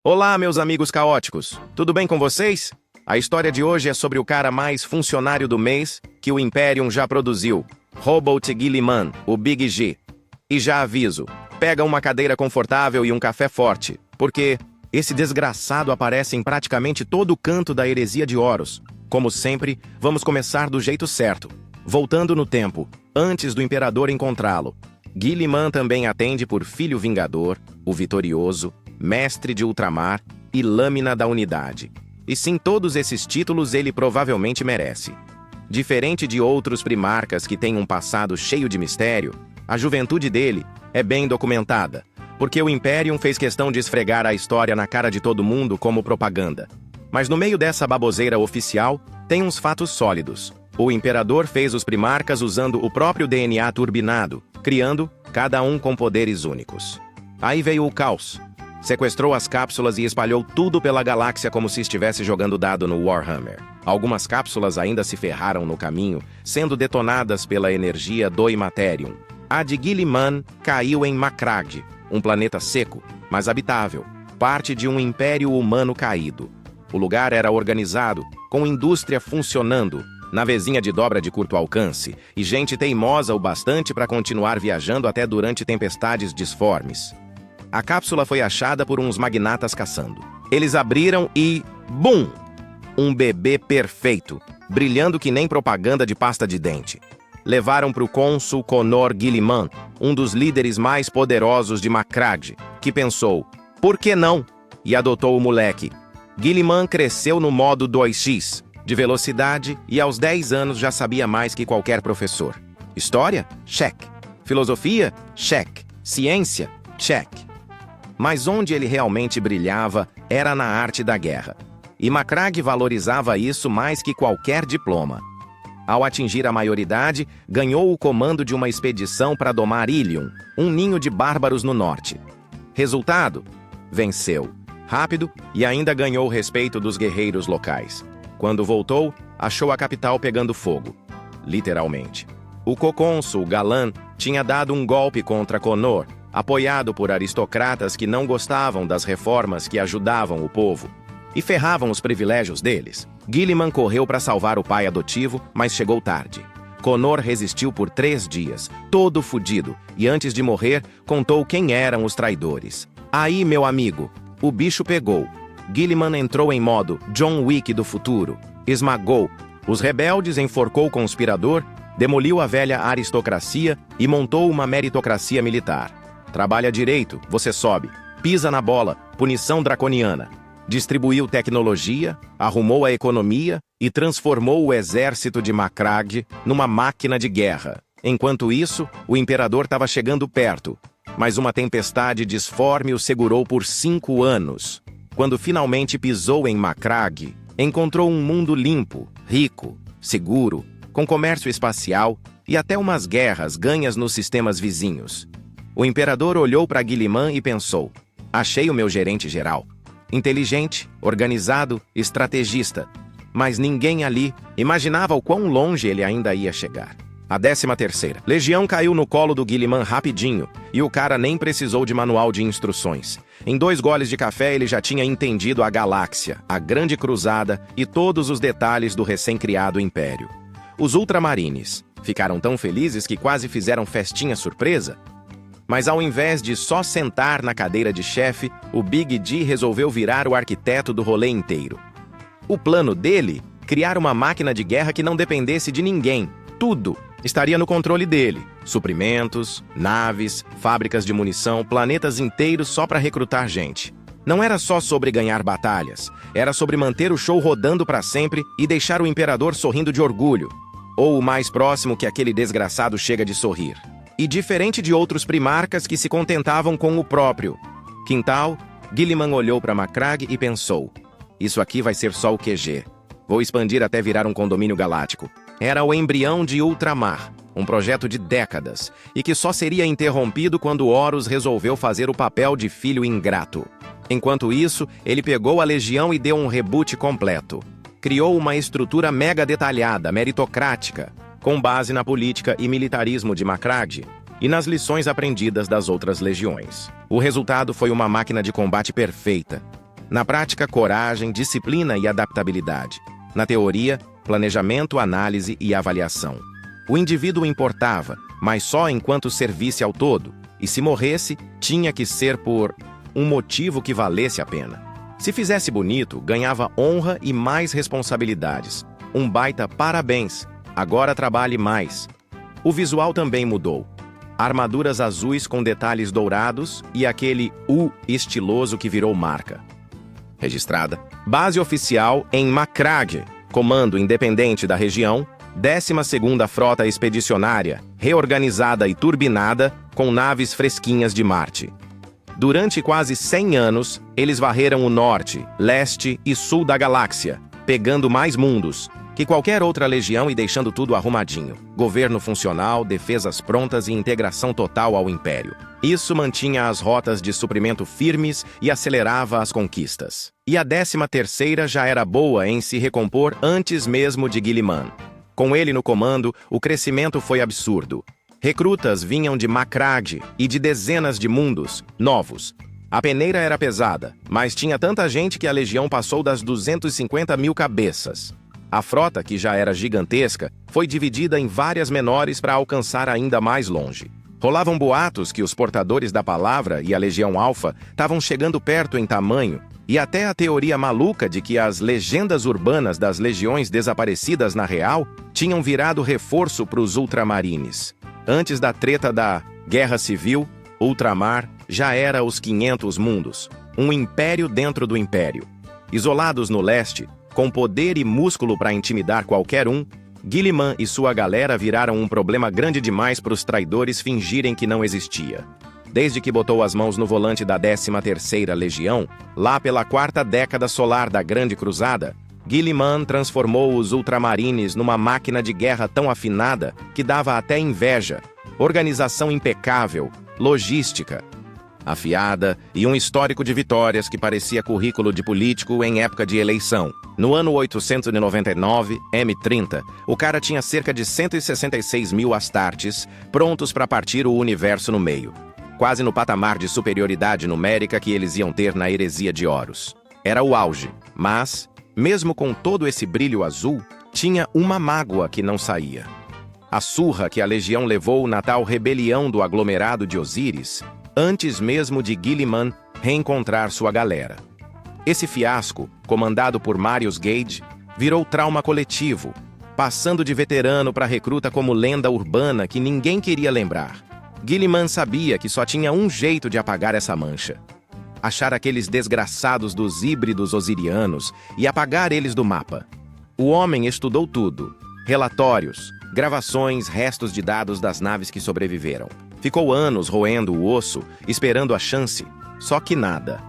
Olá, meus amigos caóticos. Tudo bem com vocês? A história de hoje é sobre o cara mais funcionário do mês que o Imperium já produziu, Robot Guilliman, o Big G. E já aviso, pega uma cadeira confortável e um café forte, porque esse desgraçado aparece em praticamente todo canto da heresia de Horus. Como sempre, vamos começar do jeito certo, voltando no tempo, antes do Imperador encontrá-lo. Guilliman também atende por Filho Vingador, o Vitorioso, Mestre de Ultramar e Lâmina da Unidade. E sim, todos esses títulos ele provavelmente merece. Diferente de outros primarcas que têm um passado cheio de mistério, a juventude dele é bem documentada, porque o Imperium fez questão de esfregar a história na cara de todo mundo como propaganda. Mas no meio dessa baboseira oficial, tem uns fatos sólidos. O Imperador fez os primarcas usando o próprio DNA turbinado, criando cada um com poderes únicos. Aí veio o caos. Sequestrou as cápsulas e espalhou tudo pela galáxia como se estivesse jogando dado no Warhammer. Algumas cápsulas ainda se ferraram no caminho, sendo detonadas pela energia do Imaterium. A de Guilliman caiu em Macragge, um planeta seco, mas habitável, parte de um império humano caído. O lugar era organizado, com indústria funcionando, navezinha de dobra de curto alcance e gente teimosa o bastante para continuar viajando até durante tempestades disformes. A cápsula foi achada por uns magnatas caçando. Eles abriram e... BUM! Um bebê perfeito, brilhando que nem propaganda de pasta de dente. Levaram para o cônsul Conor Guilliman, um dos líderes mais poderosos de Macragge, que pensou, por que não? E adotou o moleque. Guilliman cresceu no modo 2x, de velocidade, e aos 10 anos já sabia mais que qualquer professor. História? Check. Filosofia? Check. Ciência? Check. Mas onde ele realmente brilhava era na arte da guerra. E Macragge valorizava isso mais que qualquer diploma. Ao atingir a maioridade, ganhou o comando de uma expedição para domar Ilium, um ninho de bárbaros no norte. Resultado? Venceu. Rápido e ainda ganhou o respeito dos guerreiros locais. Quando voltou, achou a capital pegando fogo. Literalmente. O cocônsul Galan tinha dado um golpe contra Conor, apoiado por aristocratas que não gostavam das reformas que ajudavam o povo e ferravam os privilégios deles. Guilliman correu para salvar o pai adotivo, mas chegou tarde. Conor resistiu por 3 dias, todo fudido, e antes de morrer, contou quem eram os traidores. Aí, meu amigo, o bicho pegou. Guilliman entrou em modo John Wick do futuro, esmagou os rebeldes, enforcou o conspirador, demoliu a velha aristocracia e montou uma meritocracia militar. Trabalha direito, você sobe. Pisa na bola, punição draconiana. Distribuiu tecnologia, arrumou a economia e transformou o exército de Macragge numa máquina de guerra. Enquanto isso, o imperador estava chegando perto, mas uma tempestade disforme o segurou por 5 anos. Quando finalmente pisou em Macragge, encontrou um mundo limpo, rico, seguro, com comércio espacial e até umas guerras ganhas nos sistemas vizinhos. O imperador olhou para Guilliman e pensou, achei o meu gerente geral. Inteligente, organizado, estrategista. Mas ninguém ali imaginava o quão longe ele ainda ia chegar. A 13ª Legião caiu no colo do Guilliman rapidinho, e o cara nem precisou de manual de instruções. Em 2 goles de café ele já tinha entendido a galáxia, a grande cruzada e todos os detalhes do recém-criado império. Os ultramarines ficaram tão felizes que quase fizeram festinha surpresa. Mas ao invés de só sentar na cadeira de chefe, o Big G resolveu virar o arquiteto do rolê inteiro. O plano dele? Criar uma máquina de guerra que não dependesse de ninguém. Tudo estaria no controle dele. Suprimentos, naves, fábricas de munição, planetas inteiros só para recrutar gente. Não era só sobre ganhar batalhas, era sobre manter o show rodando para sempre e deixar o imperador sorrindo de orgulho. Ou o mais próximo que aquele desgraçado chega de sorrir. E diferente de outros primarcas que se contentavam com o próprio quintal, Guilliman olhou para Macragge e pensou, isso aqui vai ser só o QG. Vou expandir até virar um condomínio galáctico. Era o embrião de Ultramar, um projeto de décadas, e que só seria interrompido quando Horus resolveu fazer o papel de filho ingrato. Enquanto isso, ele pegou a Legião e deu um reboot completo. Criou uma estrutura mega detalhada, meritocrática, com base na política e militarismo de Macragge e nas lições aprendidas das outras legiões. O resultado foi uma máquina de combate perfeita, Na prática, coragem, disciplina e adaptabilidade. Na teoria, planejamento, análise e avaliação. O indivíduo importava, mas só enquanto servisse ao todo, e se morresse, tinha que ser por um motivo que valesse a pena. Se fizesse bonito, ganhava honra e mais responsabilidades. Um baita parabéns, agora trabalhe mais. O visual também mudou. Armaduras azuis com detalhes dourados e aquele U estiloso que virou marca. Registrada. Base oficial em Macragge, comando independente da região, 12ª Frota Expedicionária, reorganizada e turbinada, com naves fresquinhas de Marte. Durante quase 100 anos, eles varreram o norte, leste e sul da galáxia, pegando mais mundos que qualquer outra legião e deixando tudo arrumadinho. Governo funcional, defesas prontas e integração total ao Império. Isso mantinha as rotas de suprimento firmes e acelerava as conquistas. E a 13ª já era boa em se recompor antes mesmo de Guilliman. Com ele no comando, o crescimento foi absurdo. Recrutas vinham de Macragge e de dezenas de mundos novos. A peneira era pesada, mas tinha tanta gente que a legião passou das 250 mil cabeças. A frota, que já era gigantesca, foi dividida em várias menores para alcançar ainda mais longe. Rolavam boatos que os portadores da palavra e a Legião Alfa estavam chegando perto em tamanho, e até a teoria maluca de que as legendas urbanas das legiões desaparecidas na real tinham virado reforço para os ultramarines. Antes da treta da Guerra Civil, Ultramar já era os 500 mundos, um império dentro do império. Isolados no leste, com poder e músculo para intimidar qualquer um, Guilliman e sua galera viraram um problema grande demais para os traidores fingirem que não existia. Desde que botou as mãos no volante da 13ª Legião, lá pela 4ª década solar da Grande Cruzada, Guilliman transformou os ultramarines numa máquina de guerra tão afinada que dava até inveja. Organização impecável, logística afiada e um histórico de vitórias que parecia currículo de político em época de eleição. No ano 899, M30, o cara tinha cerca de 166 mil Astartes prontos para partir o universo no meio. Quase no patamar de superioridade numérica que eles iam ter na heresia de Horus. Era o auge, mas, mesmo com todo esse brilho azul, tinha uma mágoa que não saía. A surra que a legião levou na tal rebelião do aglomerado de Osíris, antes mesmo de Guilliman reencontrar sua galera. Esse fiasco, comandado por Marius Gage, virou trauma coletivo, passando de veterano para recruta como lenda urbana que ninguém queria lembrar. Guilliman sabia que só tinha um jeito de apagar essa mancha. Achar aqueles desgraçados dos híbridos osirianos e apagar eles do mapa. O homem estudou tudo. Relatórios, gravações, restos de dados das naves que sobreviveram. Ficou anos roendo o osso, esperando a chance. Só que nada.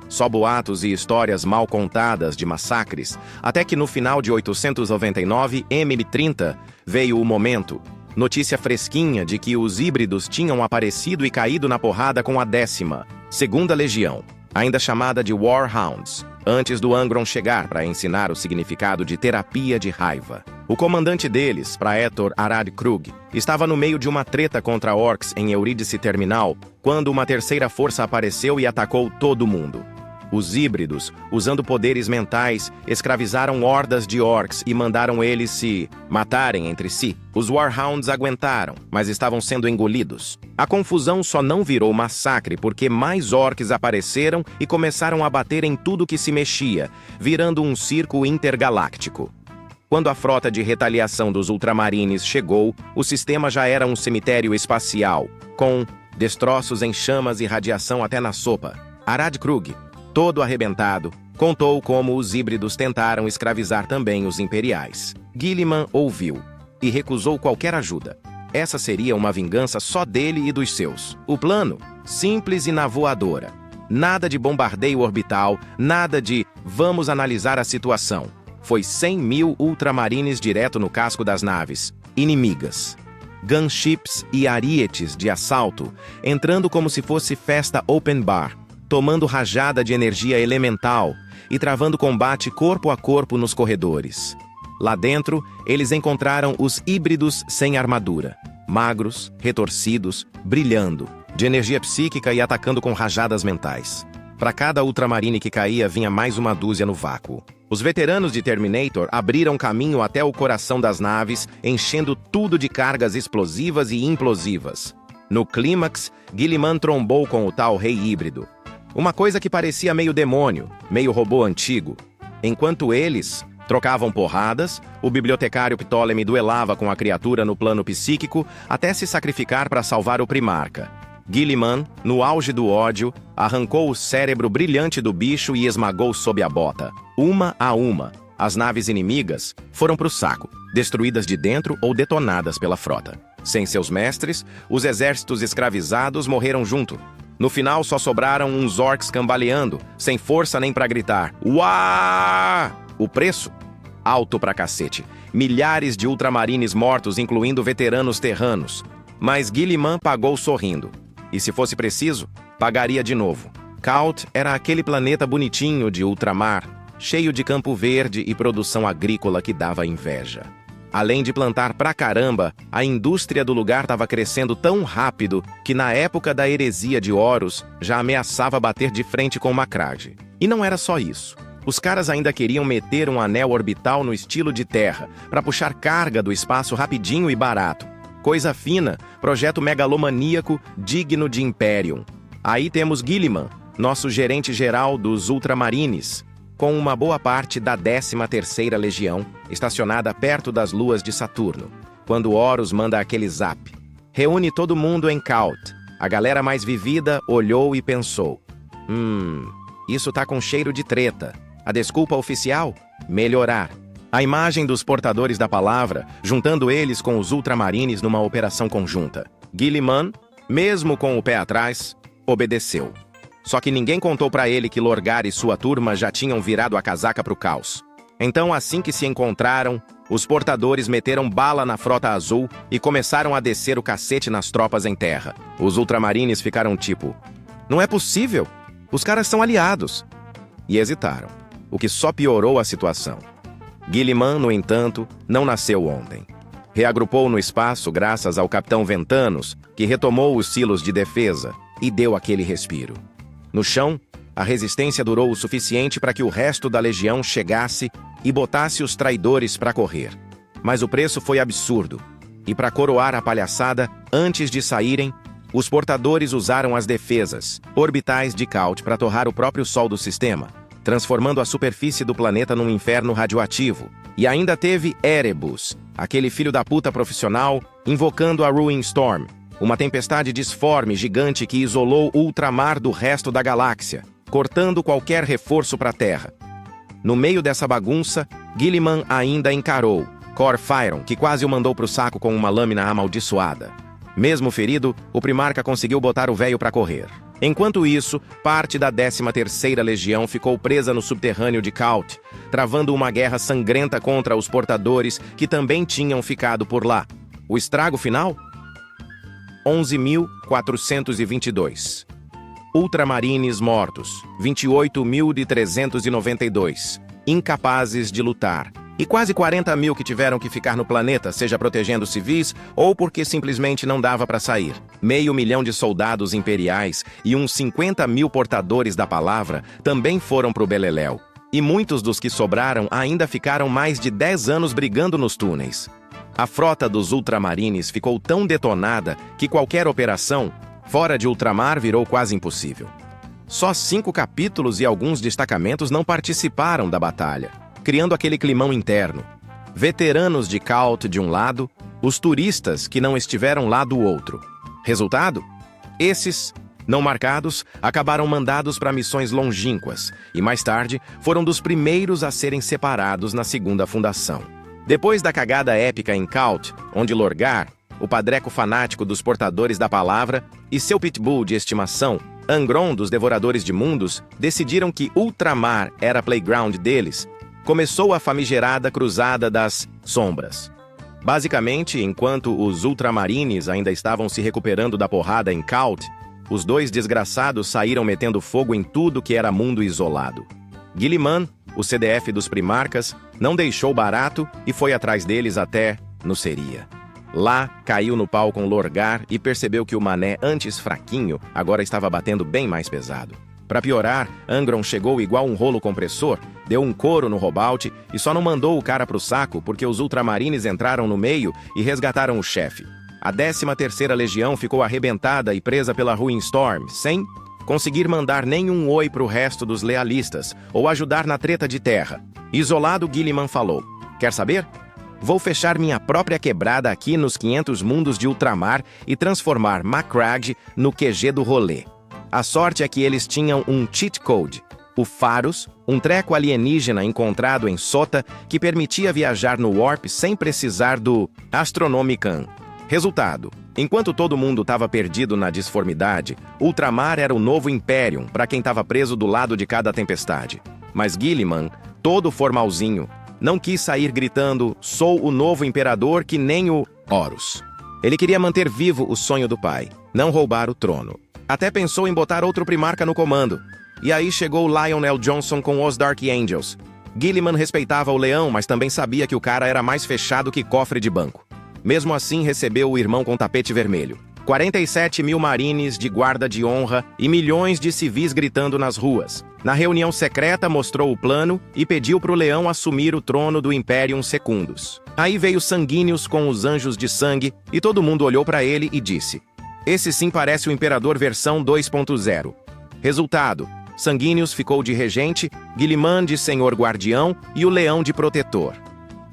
Só boatos e histórias mal contadas de massacres, até que no final de 899, M30, veio o momento. Notícia fresquinha de que os híbridos tinham aparecido e caído na porrada com a 12ª Legião, ainda chamada de Warhounds, antes do Angron chegar para ensinar o significado de terapia de raiva. O comandante deles, Praetor Arad Krug, estava no meio de uma treta contra orcs em Eurídice Terminal, quando uma terceira força apareceu e atacou todo mundo. Os híbridos, usando poderes mentais, escravizaram hordas de orcs e mandaram eles se matarem entre si. Os Warhounds aguentaram, mas estavam sendo engolidos. A confusão só não virou massacre porque mais orcs apareceram e começaram a bater em tudo que se mexia, virando um circo intergaláctico. Quando a frota de retaliação dos ultramarines chegou, o sistema já era um cemitério espacial, com destroços em chamas e radiação até na sopa. Arad Krug, todo arrebentado, contou como os híbridos tentaram escravizar também os imperiais. Guilliman ouviu e recusou qualquer ajuda. Essa seria uma vingança só dele e dos seus. O plano? Simples e na voadora. Nada de bombardeio orbital, nada de vamos analisar a situação. Foi 100 mil ultramarines direto no casco das naves, inimigas. Gunships e arietes de assalto, entrando como se fosse festa open bar, tomando rajada de energia elemental e travando combate corpo a corpo nos corredores. Lá dentro, eles encontraram os híbridos sem armadura, magros, retorcidos, brilhando, de energia psíquica e atacando com rajadas mentais. Para cada Ultramarine que caía, vinha mais uma dúzia no vácuo. Os veteranos de Terminator abriram caminho até o coração das naves, enchendo tudo de cargas explosivas e implosivas. No clímax, Guilliman trombou com o tal rei híbrido. Uma coisa que parecia meio demônio, meio robô antigo. Enquanto eles trocavam porradas, o bibliotecário Ptolemy duelava com a criatura no plano psíquico até se sacrificar para salvar o Primarca. Guilliman, no auge do ódio, arrancou o cérebro brilhante do bicho e esmagou sob a bota. Uma a uma, as naves inimigas foram para o saco, destruídas de dentro ou detonadas pela frota. Sem seus mestres, os exércitos escravizados morreram junto. No final, só sobraram uns orcs cambaleando, sem força nem para gritar. Uá! O preço? Alto pra cacete. Milhares de ultramarines mortos, incluindo veteranos terranos. Mas Guilliman pagou sorrindo. E se fosse preciso, pagaria de novo. Kalt era aquele planeta bonitinho de ultramar, cheio de campo verde e produção agrícola que dava inveja. Além de plantar pra caramba, a indústria do lugar estava crescendo tão rápido que na época da heresia de Horus já ameaçava bater de frente com Macragge. E não era só isso. Os caras ainda queriam meter um anel orbital no estilo de Terra, para puxar carga do espaço rapidinho e barato. Coisa fina, projeto megalomaníaco digno de Imperium. Aí temos Guilliman, nosso gerente-geral dos Ultramarines, com uma boa parte da 13ª Legião, estacionada perto das luas de Saturno, quando Horus manda aquele zap. Reúne todo mundo em Kalt. A galera mais vivida olhou e pensou. Isso tá com cheiro de treta. A desculpa oficial? Melhorar. A imagem dos portadores da palavra, juntando eles com os Ultramarines numa operação conjunta. Guilliman, mesmo com o pé atrás, obedeceu. Só que ninguém contou pra ele que Lorgar e sua turma já tinham virado a casaca pro caos. Então, assim que se encontraram, os portadores meteram bala na frota azul e começaram a descer o cacete nas tropas em terra. Os Ultramarines ficaram tipo, não é possível, os caras são aliados. E hesitaram, o que só piorou a situação. Guilliman, no entanto, não nasceu ontem. Reagrupou no espaço graças ao Capitão Ventanos, que retomou os silos de defesa e deu aquele respiro. No chão, a resistência durou o suficiente para que o resto da legião chegasse e botasse os traidores para correr. Mas o preço foi absurdo. E para coroar a palhaçada, antes de saírem, os portadores usaram as defesas orbitais de Kalt para torrar o próprio Sol do sistema, transformando a superfície do planeta num inferno radioativo. E ainda teve Erebus, aquele filho da puta profissional, invocando a Ruin Storm, uma tempestade disforme gigante que isolou o ultramar do resto da galáxia, cortando qualquer reforço para a Terra. No meio dessa bagunça, Guilliman ainda encarou Cor Fyron, que quase o mandou pro saco com uma lâmina amaldiçoada. Mesmo ferido, o Primarca conseguiu botar o véio para correr. Enquanto isso, parte da 13ª Legião ficou presa no subterrâneo de Kalt, travando uma guerra sangrenta contra os portadores que também tinham ficado por lá. O estrago final? 11.422. Ultramarines mortos, 28.392. Incapazes de lutar. E quase 40 mil que tiveram que ficar no planeta, seja protegendo civis ou porque simplesmente não dava para sair. 500.000 de soldados imperiais e uns 50 mil portadores da palavra também foram pro beleléu. E muitos dos que sobraram ainda ficaram mais de 10 anos brigando nos túneis. A frota dos Ultramarines ficou tão detonada que qualquer operação fora de ultramar virou quase impossível. Só 5 capítulos e alguns destacamentos não participaram da batalha, criando aquele climão interno. Veteranos de Kalt de um lado, os turistas que não estiveram lá do outro. Resultado? Esses, não marcados, acabaram mandados para missões longínquas e, mais tarde, foram dos primeiros a serem separados na segunda fundação. Depois da cagada épica em Kalt, onde Lorgar, o padreco fanático dos portadores da palavra, e seu pitbull de estimação, Angron dos Devoradores de Mundos, decidiram que Ultramar era playground deles, começou a famigerada Cruzada das Sombras. Basicamente, enquanto os Ultramarines ainda estavam se recuperando da porrada em Kalt, os dois desgraçados saíram metendo fogo em tudo que era mundo isolado. Guilliman, o CDF dos Primarcas, não deixou barato e foi atrás deles até Nuceria. Lá, caiu no pau com Lorgar e percebeu que o mané antes fraquinho agora estava batendo bem mais pesado. Pra piorar, Angron chegou igual um rolo compressor, deu um couro no Robalt e só não mandou o cara pro saco porque os Ultramarines entraram no meio e resgataram o chefe. A 13ª Legião ficou arrebentada e presa pela Ruinstorm, sem conseguir mandar nenhum oi pro resto dos lealistas ou ajudar na treta de terra. Isolado, Guilliman falou: "Quer saber? Vou fechar minha própria quebrada aqui nos 500 mundos de ultramar e transformar Macragge no QG do rolê." A sorte é que eles tinham um cheat code, o Pharos, um treco alienígena encontrado em Sota que permitia viajar no Warp sem precisar do Astronomicon. Resultado: enquanto todo mundo estava perdido na disformidade, Ultramar era o novo Imperium para quem estava preso do lado de cada tempestade. Mas Guilliman, todo formalzinho, não quis sair gritando: "Sou o novo imperador", que nem o Horus. Ele queria manter vivo o sonho do pai, não roubar o trono. Até pensou em botar outro primarca no comando. E aí chegou Lionel Johnson com os Dark Angels. Guilliman respeitava o leão, mas também sabia que o cara era mais fechado que cofre de banco. Mesmo assim, recebeu o irmão com tapete vermelho. 47 mil marines de guarda de honra e milhões de civis gritando nas ruas. Na reunião secreta, mostrou o plano e pediu pro leão assumir o trono do Imperium Secundus. Aí veio Sanguíneos com os Anjos de Sangue e todo mundo olhou para ele e disse: "Esse sim parece o Imperador versão 2.0. Resultado: Sanguíneos ficou de regente, Guilliman de senhor guardião e o leão de protetor.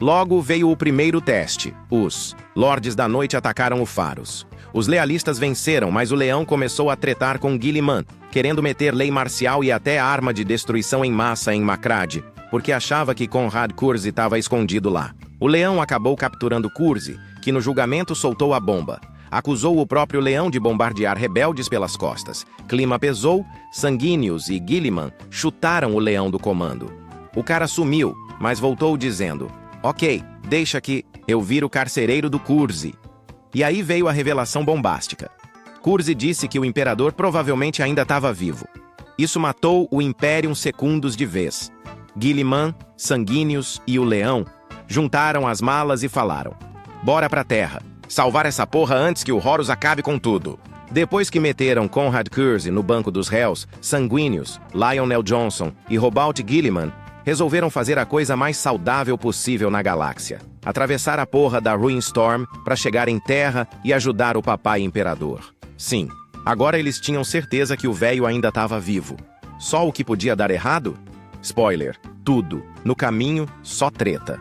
Logo veio o primeiro teste. Os Lordes da Noite atacaram o Pharos. Os lealistas venceram, mas o leão começou a tretar com Guilliman, querendo meter lei marcial e até arma de destruição em massa em Macragge, porque achava que Conrad Curzi estava escondido lá. O leão acabou capturando Curzi, que no julgamento soltou a bomba. Acusou o próprio leão de bombardear rebeldes pelas costas. Clima pesou, Sanguíneos e Guilliman chutaram o leão do comando. O cara sumiu, mas voltou dizendo: "Ok, deixa que eu viro carcereiro do Curzi." E aí veio a revelação bombástica. Curzi disse que o imperador provavelmente ainda estava vivo. Isso matou o Imperium Secundus de vez. Guilliman, Sanguíneos e o leão juntaram as malas e falaram: "Bora pra terra. Salvar essa porra antes que o Horus acabe com tudo." Depois que meteram Conrad Curzi no banco dos réus, Sanguíneos, Lionel Johnson e Robalt Guilliman resolveram fazer a coisa mais saudável possível na galáxia: atravessar a porra da Ruinstorm para chegar em terra e ajudar o papai imperador. Sim, agora eles tinham certeza que o velho ainda estava vivo. Só o que podia dar errado? Spoiler: tudo. No caminho, só treta.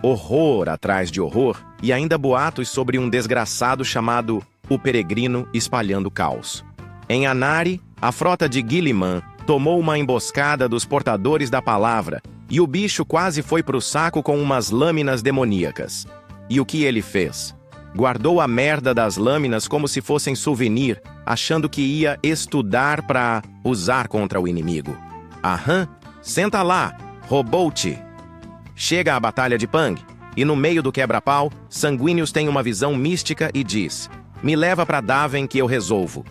Horror atrás de horror e ainda boatos sobre um desgraçado chamado o Peregrino espalhando caos. Em Anari, a frota de Guilliman tomou uma emboscada dos portadores da palavra e o bicho quase foi pro saco com umas lâminas demoníacas. E o que ele fez? Guardou a merda das lâminas como se fossem souvenir, achando que ia estudar pra usar contra o inimigo. Aham, senta lá, Robalt. Chega a Batalha de Pang, e no meio do quebra-pau, Sanguíneos tem uma visão mística e diz: "Me leva pra Daven que eu resolvo."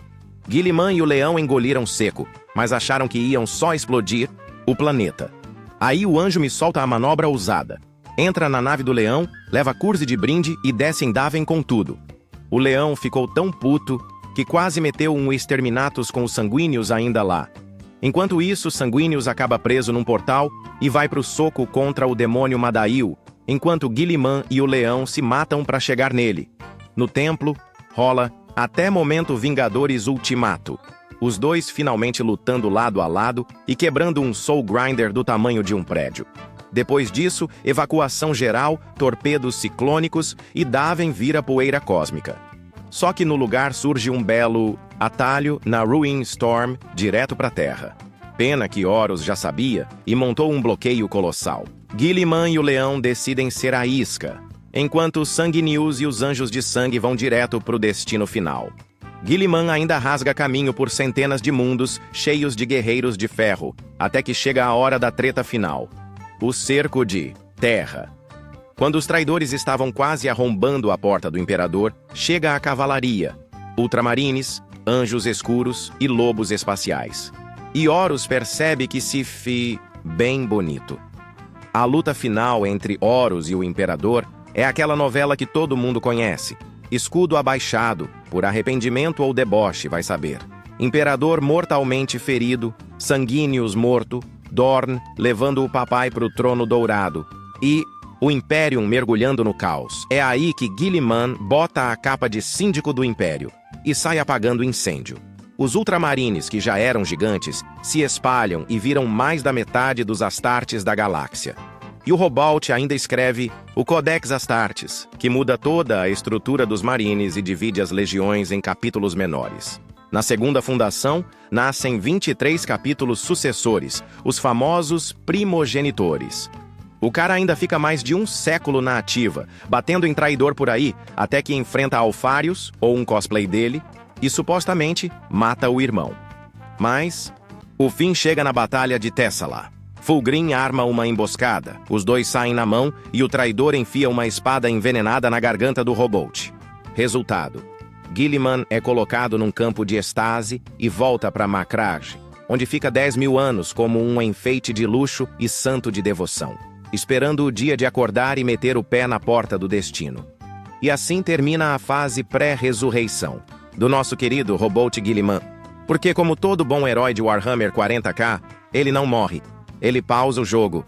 Guilliman e o leão engoliram seco, mas acharam que iam só explodir o planeta. Aí o anjo me solta a manobra ousada. Entra na nave do leão, leva Curzi de brinde e desce em Daven com tudo. O leão ficou tão puto que quase meteu um Exterminatus com os Sanguíneos ainda lá. Enquanto isso, Sanguíneos acaba preso num portal e vai pro soco contra o demônio Madail, enquanto Guilliman e o leão se matam para chegar nele. No templo, rola até momento Vingadores Ultimato. Os dois finalmente lutando lado a lado e quebrando um Soul Grinder do tamanho de um prédio. Depois disso, evacuação geral, torpedos ciclônicos e Daven vira poeira cósmica. Só que no lugar surge um belo atalho na Ruinstorm direto pra Terra. Pena que Horus já sabia e montou um bloqueio colossal. Guilliman e o leão decidem ser a isca, enquanto Sanguíneos e os Anjos de Sangue vão direto pro destino final. Guilliman ainda rasga caminho por centenas de mundos cheios de guerreiros de ferro, até que chega a hora da treta final: o cerco de Terra. Quando os traidores estavam quase arrombando a porta do Imperador, chega a cavalaria, ultramarines, anjos escuros e lobos espaciais. E Horus percebe que bem bonito. A luta final entre Horus e o Imperador é aquela novela que todo mundo conhece. Escudo abaixado, por arrependimento ou deboche, vai saber. Imperador mortalmente ferido, Sanguíneos morto, Dorn levando o papai para o trono dourado e o Imperium mergulhando no caos. É aí que Guilliman bota a capa de síndico do Império e sai apagando o incêndio. Os Ultramarines, que já eram gigantes, se espalham e viram mais da metade dos Astartes da galáxia. E o Roboute ainda escreve o Codex Astartes, que muda toda a estrutura dos Marines e divide as legiões em capítulos menores. Na segunda fundação, nascem 23 capítulos sucessores, os famosos primogenitores. O cara ainda fica mais de um século na ativa, batendo em traidor por aí, até que enfrenta Alfarius, ou um cosplay dele, e supostamente mata o irmão. Mas o fim chega na Batalha de Tessala. Fulgrim arma uma emboscada, os dois saem na mão e o traidor enfia uma espada envenenada na garganta do Roboute. Resultado: Guilliman é colocado num campo de estase e volta para Macragge, onde fica 10.000 anos como um enfeite de luxo e santo de devoção, esperando o dia de acordar e meter o pé na porta do destino. E assim termina a fase pré-ressurreição do nosso querido Roboute Guilliman. Porque, como todo bom herói de Warhammer 40k, ele não morre. Ele pausa o jogo